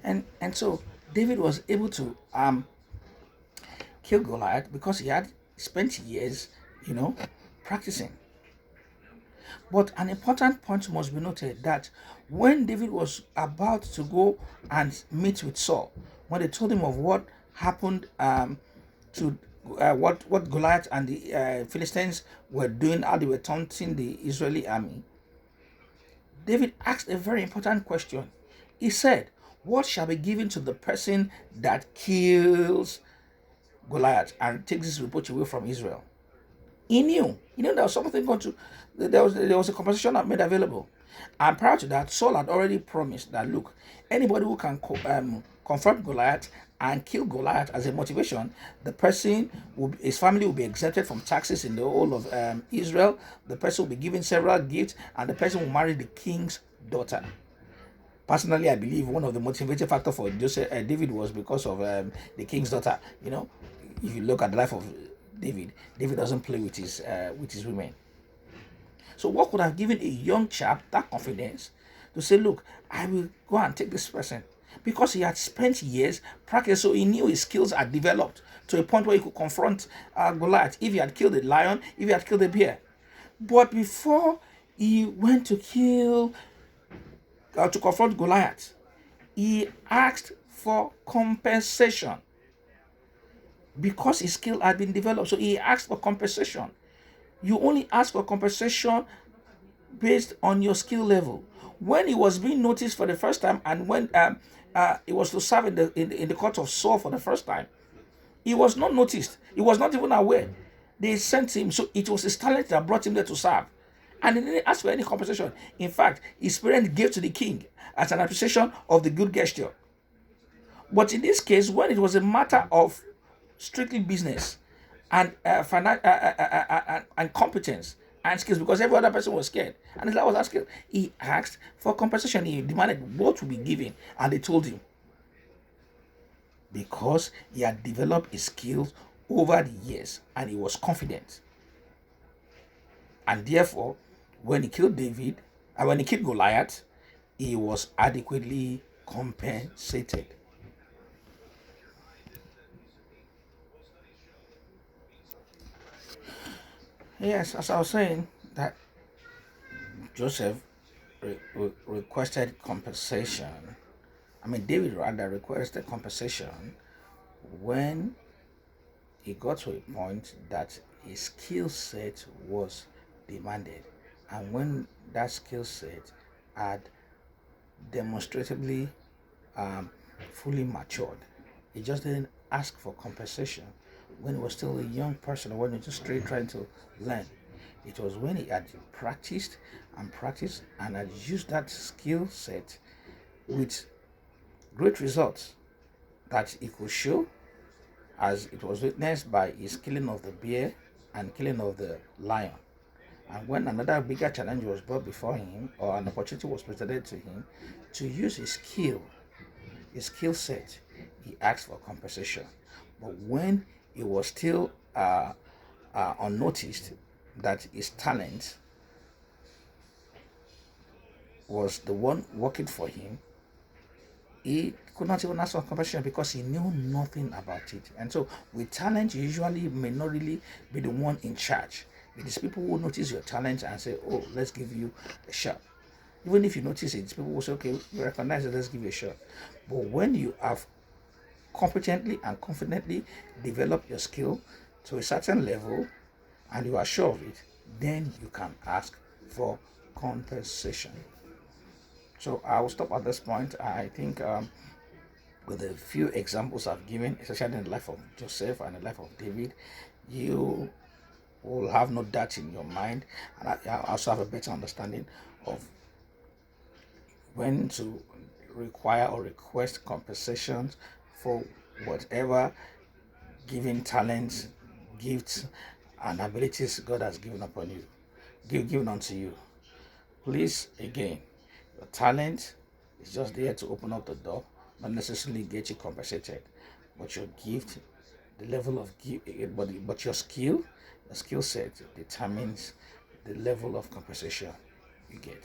And so David was able to kill Goliath because he had spent years, you know, practicing. But an important point must be noted that when David was about to go and meet with Saul, when they told him of what happened to what Goliath and the Philistines were doing, how they were taunting the Israeli army, David asked a very important question. He said, "What shall be given to the person that kills Goliath and takes this reproach away from Israel?" He knew there was something going to, there was a compensation made available. And prior to that, Saul had already promised that, look, anybody who can confront Goliath and kill Goliath as a motivation, the person his family will be exempted from taxes in the whole of Israel. The person will be given several gifts, and the person will marry the king's daughter. Personally, I believe one of the motivating factor for David was because of the king's daughter. If you look at the life of David doesn't play with his women. So what could have given a young chap that confidence to say, look, I will go and take this person? Because he had spent years practicing, so he knew his skills had developed to a point where he could confront Goliath if he had killed a lion, if he had killed a bear. But before he went to confront Goliath, he asked for compensation because his skill had been developed. So he asked for compensation. You only ask for compensation based on your skill level. When he was being noticed for the first time, and when he was to serve in the court of Saul for the first time, he was not noticed. He was not even aware. They sent him, so it was his talent that brought him there to serve. And he didn't ask for any compensation. In fact, his parents gave to the king as an appreciation of the good gesture. But in this case, when it was a matter of strictly business and and competence and skills, because every other person was scared and his life was asking, he asked for compensation. He demanded what would be given, and they told him because he had developed his skills over the years and he was confident. And therefore, when he killed David, and when he killed Goliath, he was adequately compensated. Yes, as I was saying, that Joseph requested compensation. I mean, David rather requested compensation when he got to a point that his skill set was demanded. And when that skill set had demonstrably um, fully matured, he just didn't ask for compensation when he was still a young person or when he was just straight trying to learn. It was when he had practiced and practiced and had used that skill set with great results that he could show, as it was witnessed by his killing of the bear and killing of the lion. And when another bigger challenge was brought before him, or an opportunity was presented to him to use his skill set, he asked for compensation. But when he was still unnoticed, that his talent was the one working for him, he could not even ask for compensation because he knew nothing about it. And so, with talent, you usually may not really be the one in charge. It is people who notice your talent and say, "Oh, let's give you a shot." Even if you notice it, people will say, "Okay, we recognize it, let's give you a shot." But when you have competently and confidently developed your skill to a certain level and you are sure of it, then you can ask for compensation. So I will stop at this point. I think with the few examples I've given, especially in the life of Joseph and the life of David, you will have no doubt in your mind, and I also have a better understanding of when to require or request compensations for whatever given talents, gifts, and abilities God has given upon you, given unto you. Please, again, your talent is just there to open up the door, not necessarily get you compensated. But your gift, the level of gift, but your skill set determines the level of compensation you get.